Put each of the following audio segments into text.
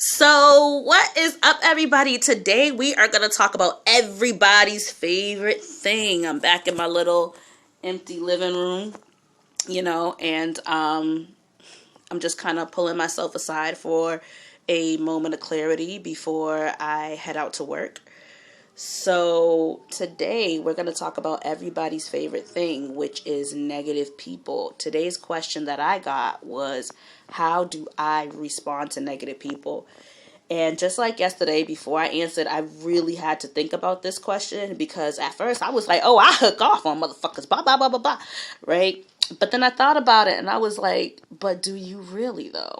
So, what is up, everybody? Today we are going to talk about everybody's favorite thing. I'm back in my little empty living room, and I'm just kind of pulling myself aside for a moment of clarity before I head out to work. So, today we're going to talk about everybody's favorite thing, which is negative people. Today's question that I got was, how do I respond to negative people? And just like yesterday, before I answered, I really had to think about this question because at first I was like, oh, I hook off on motherfuckers, blah, blah, blah, blah, blah, right? But then I thought about it and I was like, but do you really, though?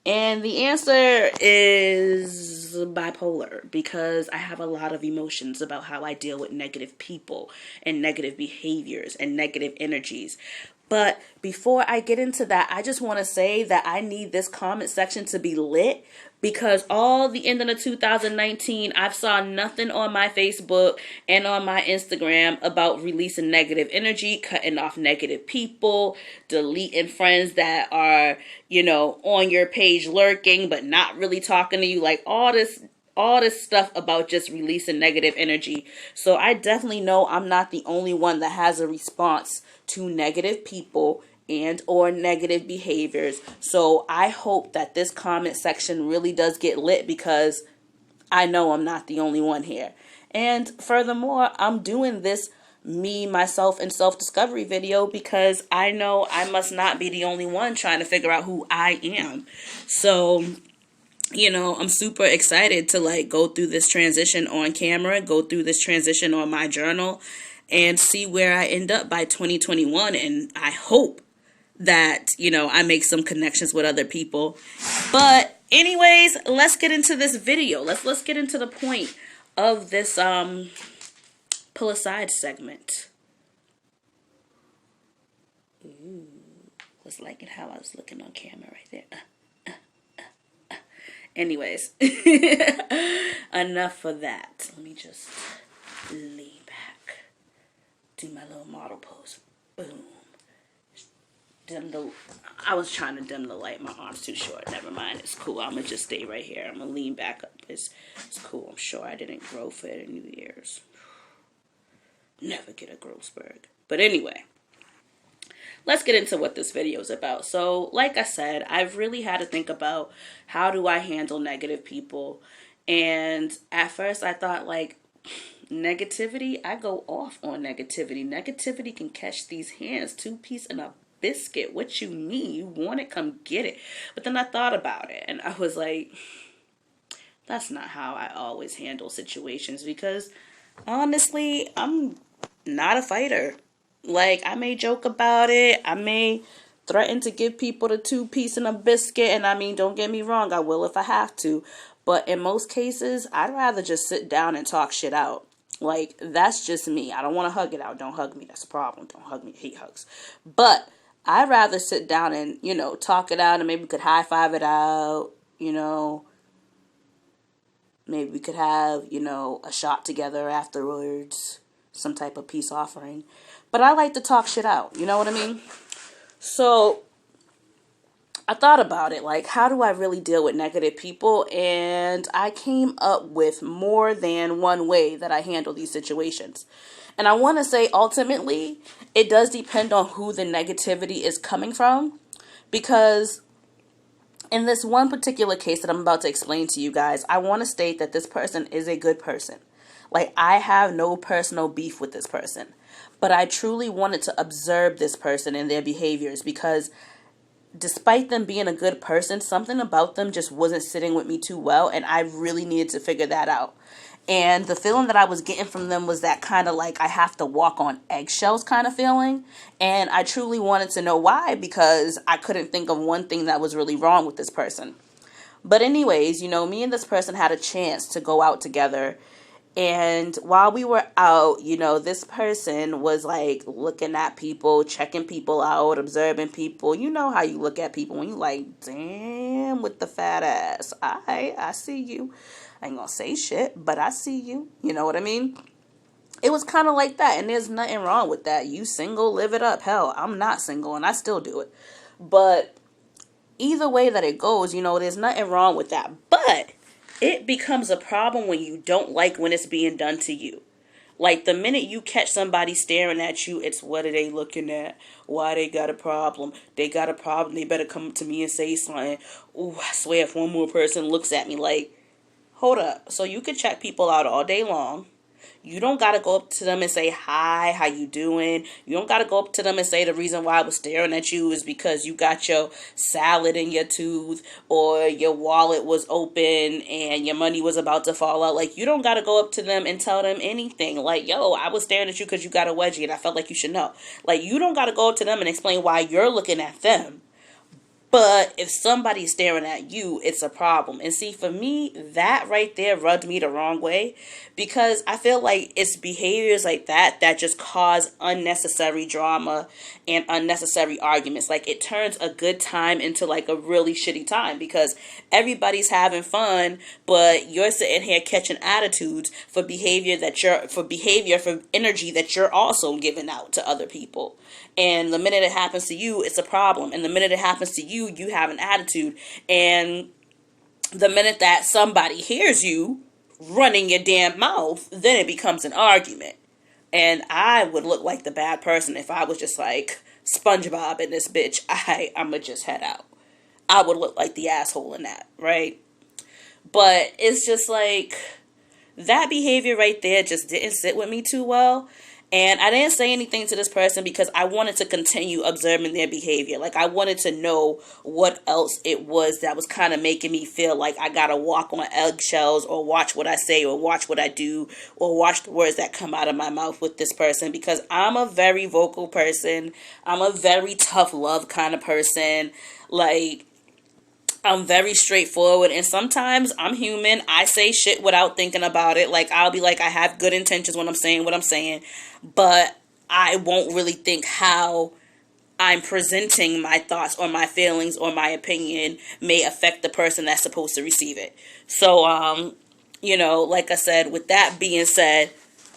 And the answer is bipolar, because I have a lot of emotions about how I deal with negative people and negative behaviors and negative energies. But before I get into that, I just want to say that I need this comment section to be lit, because all the ending of 2019, I've saw nothing on my Facebook and on my Instagram about releasing negative energy, cutting off negative people, deleting friends that are, on your page lurking but not really talking to you, like all this stuff about just releasing negative energy. So I definitely know I'm not the only one that has a response to negative people and or negative behaviors. So I hope that this comment section really does get lit, because I know I'm not the only one here. And furthermore, I'm doing this me, myself, and self-discovery video because I know I must not be the only one trying to figure out who I am. So, I'm super excited to go through this transition on camera, go through this transition on my journal, and see where I end up by 2021. And I hope that, I make some connections with other people. But anyways, let's get into this video. Let's get into the point of this pull aside segment. Ooh, was liking how I was looking on camera right there. Anyways, enough for that. Let me just lean back, do my little model pose. Boom. I was trying to dim the light. My arm's too short. Never mind. It's cool. I'm going to just stay right here. I'm going to lean back up. It's cool. I'm sure I didn't grow for it in New Year's. Never get a growth spurt. But anyway, let's get into what this video is about. So, like I said, I've really had to think about how do I handle negative people. And at first I thought, negativity, I go off on negativity. Negativity can catch these hands, two-piece and a biscuit. What you mean? You want it? Come get it. But then I thought about it and I was like, that's not how I always handle situations, because honestly, I'm not a fighter. I may joke about it. I may threaten to give people the two-piece and a biscuit. And I mean, don't get me wrong, I will if I have to. But in most cases, I'd rather just sit down and talk shit out. That's just me. I don't want to hug it out. Don't hug me. That's a problem. Don't hug me. I hate hugs. But I'd rather sit down and, talk it out, and maybe we could high five it out, Maybe we could have, a shot together afterwards, some type of peace offering. But I like to talk shit out, you know what I mean? So I thought about it, how do I really deal with negative people? And I came up with more than one way that I handle these situations. And I want to say, ultimately, it does depend on who the negativity is coming from. Because in this one particular case that I'm about to explain to you guys, I want to state that this person is a good person. I have no personal beef with this person. But I truly wanted to observe this person and their behaviors, because despite them being a good person, something about them just wasn't sitting with me too well, and I really needed to figure that out. And the feeling that I was getting from them was that kind of I have to walk on eggshells kind of feeling. And I truly wanted to know why, because I couldn't think of one thing that was really wrong with this person. But anyways, me and this person had a chance to go out together. And while we were out, this person was looking at people, checking people out, observing people. You know how you look at people when you damn, with the fat ass. I see you. I ain't gonna say shit, but I see you. You know what I mean? It was kind of like that, and there's nothing wrong with that. You single, live it up. Hell, I'm not single, and I still do it. But either way that it goes, there's nothing wrong with that. But it becomes a problem when you don't like when it's being done to you. Like, the minute you catch somebody staring at you, it's what are they looking at? Why they got a problem? They got a problem. They better come to me and say something. Ooh, I swear if one more person looks at me, like, hold up. So you can check people out all day long. You don't got to go up to them and say, hi, how you doing? You don't got to go up to them and say the reason why I was staring at you is because you got your salad in your tooth or your wallet was open and your money was about to fall out. Like, you don't got to go up to them and tell them anything. Like, yo, I was staring at you because you got a wedgie and I felt like you should know. Like, you don't got to go up to them and explain why you're looking at them. But if somebody's staring at you, it's a problem. And see, for me, that right there rubbed me the wrong way because I feel like it's behaviors like that just cause unnecessary drama and unnecessary arguments. Like, it turns a good time into like a really shitty time because everybody's having fun, but you're sitting here catching attitudes for for energy that you're also giving out to other people. And the minute it happens to you, it's a problem. And the minute it happens to you, you have an attitude. And the minute that somebody hears you running your damn mouth, then it becomes an argument. And I would look like the bad person if I was just like SpongeBob in this bitch. I'ma just head out. I would look like the asshole in that, right? But it's just like that behavior right there just didn't sit with me too well. And I didn't say anything to this person because I wanted to continue observing their behavior. Like, I wanted to know what else it was that was kind of making me feel like I got to walk on eggshells or watch what I say or watch what I do or watch the words that come out of my mouth with this person because I'm a very vocal person. I'm a very tough love kind of person. Like, I'm very straightforward, and sometimes I'm human. I say shit without thinking about it. Like, I'll be like, I have good intentions when I'm saying what I'm saying, but I won't really think how I'm presenting my thoughts or my feelings or my opinion may affect the person that's supposed to receive it. So, like I said, with that being said,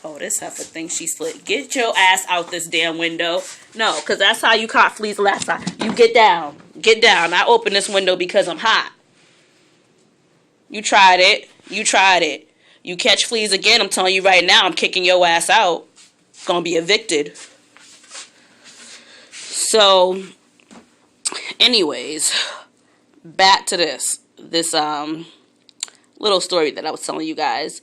oh, this heifer thinks she slick. Get your ass out this damn window. No, because that's how you caught fleas last time. You get down. Get down. I opened this window because I'm hot. You tried it. You catch fleas again, I'm telling you right now, I'm kicking your ass out. Gonna be evicted. So, anyways, back to this little story that I was telling you guys.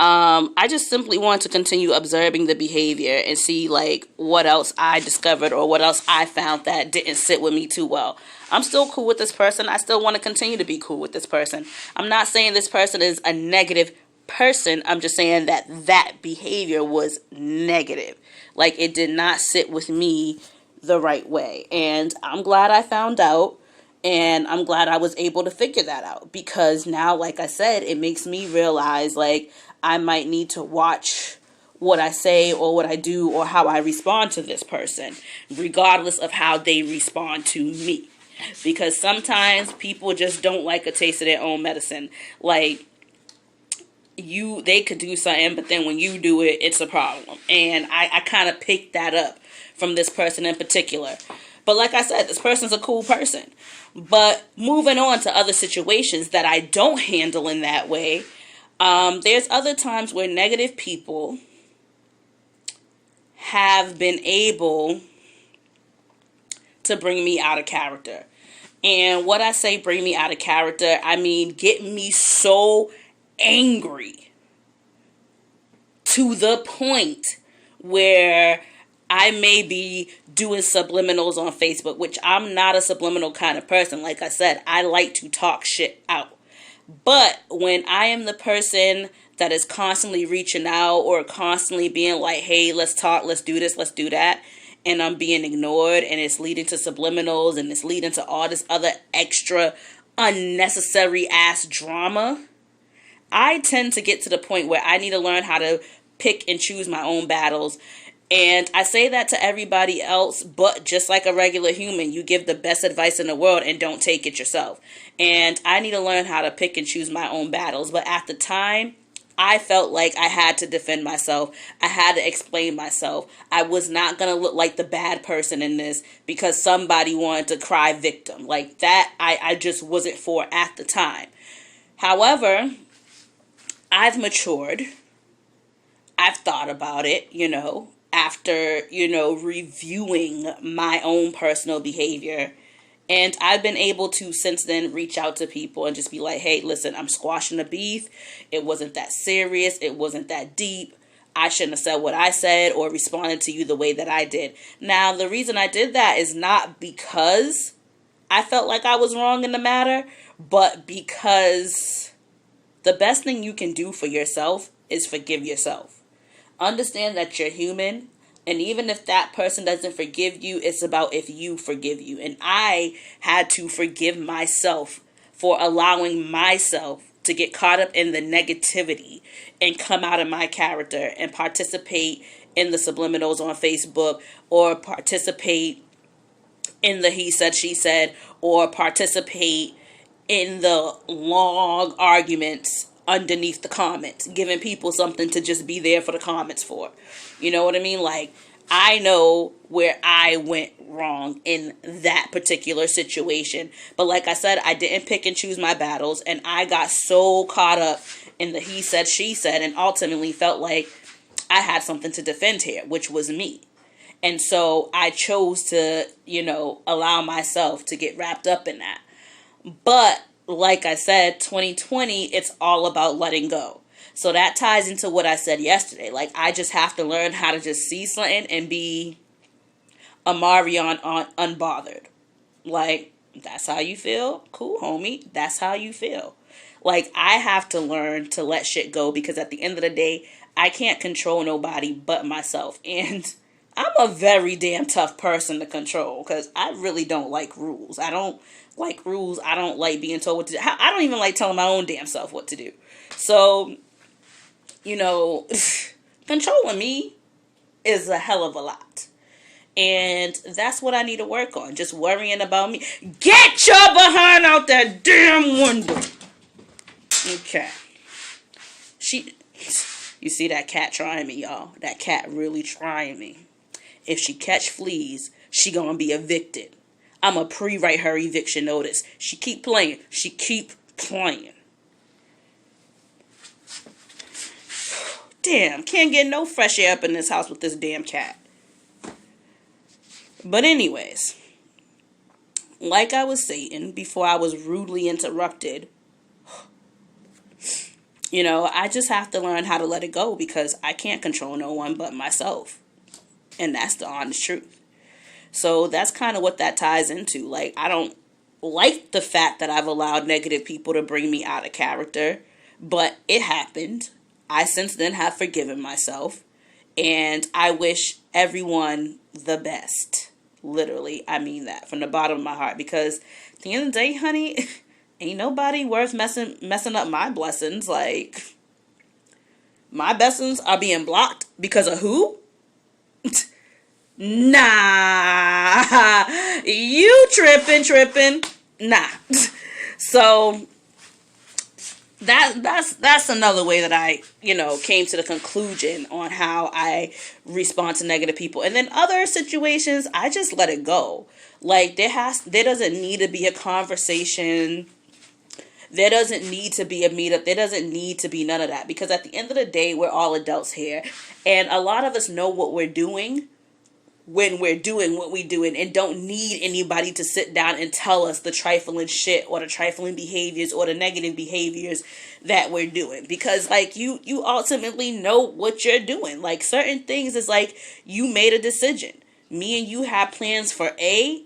I just simply want to continue observing the behavior and see like what else I discovered or what else I found that didn't sit with me too well. I'm still cool with this person. I still want to continue to be cool with this person. I'm not saying this person is a negative person. I'm just saying that behavior was negative. Like, it did not sit with me the right way. And I'm glad I found out. And I'm glad I was able to figure that out. Because now, like I said, it makes me realize, like, I might need to watch what I say or what I do or how I respond to this person, regardless of how they respond to me. Because sometimes people just don't like a taste of their own medicine. Like, they could do something, but then when you do it, it's a problem. And I kind of picked that up from this person in particular. But like I said, this person's a cool person. But moving on to other situations that I don't handle in that way, there's other times where negative people have been able to bring me out of character. And what I say bring me out of character, I mean get me so angry to the point where I may be doing subliminals on Facebook, which I'm not a subliminal kind of person. Like I said, I like to talk shit out. But when I am the person that is constantly reaching out or constantly being like, hey, let's talk, let's do this, let's do that, and I'm being ignored and it's leading to subliminals and it's leading to all this other extra unnecessary ass drama, I tend to get to the point where I need to learn how to pick and choose my own battles. And I say that to everybody else, but just like a regular human, you give the best advice in the world and don't take it yourself. And I need to learn how to pick and choose my own battles. But at the time, I felt like I had to defend myself. I had to explain myself. I was not going to look like the bad person in this because somebody wanted to cry victim. Like that, I just wasn't for at the time. However, I've matured. I've thought about it, after, reviewing my own personal behavior. And I've been able to, since then, reach out to people and just be like, hey, listen, I'm squashing the beef. It wasn't that serious. It wasn't that deep. I shouldn't have said what I said or responded to you the way that I did. Now, the reason I did that is not because I felt like I was wrong in the matter, but because the best thing you can do for yourself is forgive yourself. Understand that you're human. And even if that person doesn't forgive you, it's about if you forgive you. And I had to forgive myself for allowing myself to get caught up in the negativity and come out of my character and participate in the subliminals on Facebook, or participate in the he said, she said, or participate in the long arguments underneath the comments, giving people something to just be there for the comments for. You know what I mean? Like, I know where I went wrong in that particular situation. But like I said, I didn't pick and choose my battles, and I got so caught up in the he said, she said, and ultimately felt like I had something to defend here, which was me. And so I chose to, allow myself to get wrapped up in that. But like I said, 2020, it's all about letting go. So that ties into what I said yesterday. Like, I just have to learn how to just see something and be a Marion unbothered. Like, that's how you feel? Cool, homie. That's how you feel. Like, I have to learn to let shit go, because at the end of the day, I can't control nobody but myself. And I'm a very damn tough person to control, because I really don't like rules. I don't like rules. I don't like being told what to do. I don't even like telling my own damn self what to do. So, controlling me is a hell of a lot. And that's what I need to work on. Just worrying about me. Get your behind out that damn window. Okay. You see that cat trying me, y'all. That cat really trying me. If she catch fleas, she gonna be evicted. I'ma pre-write her eviction notice. She keep playing. She keep playing. Damn, can't get no fresh air up in this house with this damn cat. But anyways, like I was saying before I was rudely interrupted, I just have to learn how to let it go, because I can't control no one but myself. And that's the honest truth. So that's kind of what that ties into. Like, I don't like the fact that I've allowed negative people to bring me out of character, but it happened. I since then have forgiven myself, and I wish everyone the best. Literally, I mean that from the bottom of my heart, because at the end of the day, honey, ain't nobody worth messing up my blessings. Like, my blessings are being blocked because of who? Nah, you tripping. Nah. So that's another way that I, came to the conclusion on how I respond to negative people. And then other situations, I just let it go. Like, there doesn't need to be a conversation. There doesn't need to be a meetup. There doesn't need to be none of that, because at the end of the day, we're all adults here, and a lot of us know what we're doing when we're doing what we're doing, and don't need anybody to sit down and tell us the trifling shit or the trifling behaviors or the negative behaviors that we're doing. Because, like, you ultimately know what you're doing. Like, certain things is like, you made a decision. Me and you had plans for A,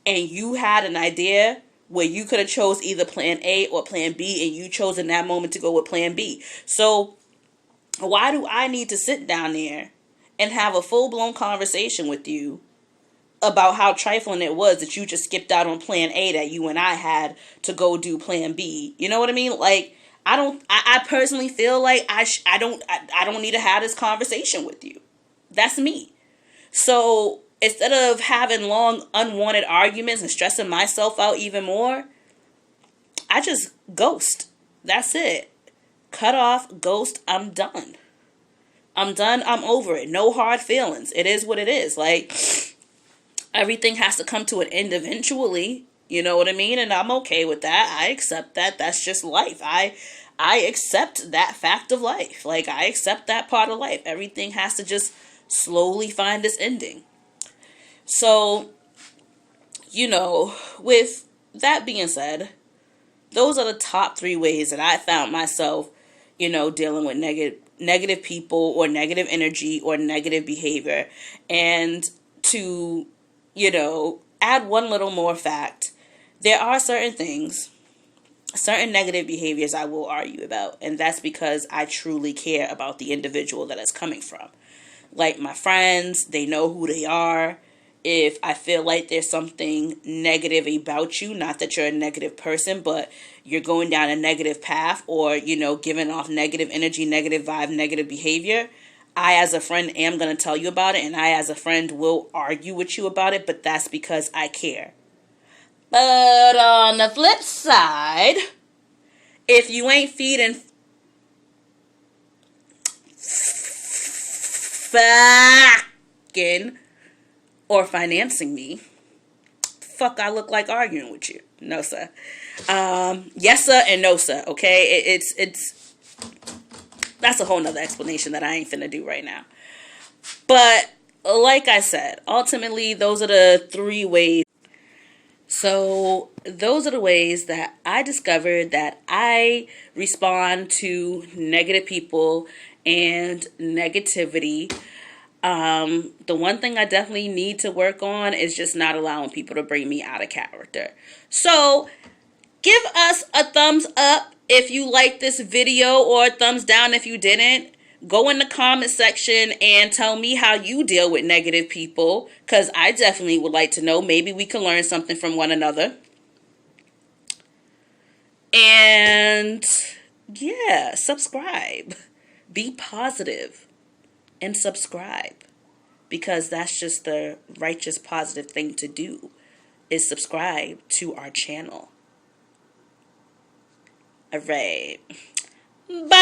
and you had an idea where you could have chose either plan A or plan B, and you chose in that moment to go with plan B. So why do I need to sit down there and have a full-blown conversation with you about how trifling it was that you just skipped out on plan A that you and I had to go do plan B? You know what I mean? Like, I personally feel like I don't need to have this conversation with you. That's me. So instead of having long unwanted arguments and stressing myself out even more, I just ghost. That's it. cut off, ghost, I'm done. I'm done. I'm over it. No hard feelings. It is what it is. Like, everything has to come to an end eventually. You know what I mean? And I'm okay with that. I accept that. That's just life. I accept that fact of life. Like, I accept that part of life. Everything has to just slowly find its ending. So, with that being said, those are the top 3 ways that I found myself, dealing with negative people or negative energy or negative behavior. And to, add one little more fact, there are certain negative behaviors I will argue about. And that's because I truly care about the individual that it's coming from. Like my friends, they know who they are. If I feel like there's something negative about you, not that you're a negative person, but you're going down a negative path or, giving off negative energy, negative vibe, negative behavior, I as a friend am going to tell you about it, and I as a friend will argue with you about it, but that's because I care. But on the flip side, if you ain't feeding fucking or financing me, fuck I look like arguing with you? No, sir. Yes, sir, and no, sir. Okay, it's that's a whole nother explanation that I ain't finna do right now. But like I said, ultimately, those are the 3 ways. So those are the ways that I discovered that I respond to negative people and negativity. The one thing I definitely need to work on is just not allowing people to bring me out of character. So give us a thumbs up if you liked this video, or a thumbs down if you didn't. Go in the comment section and tell me how you deal with negative people, because I definitely would like to know. Maybe we can learn something from one another. And yeah, subscribe. Be positive and subscribe, because that's just the righteous, positive thing to do, is subscribe to our channel. All right. Bye.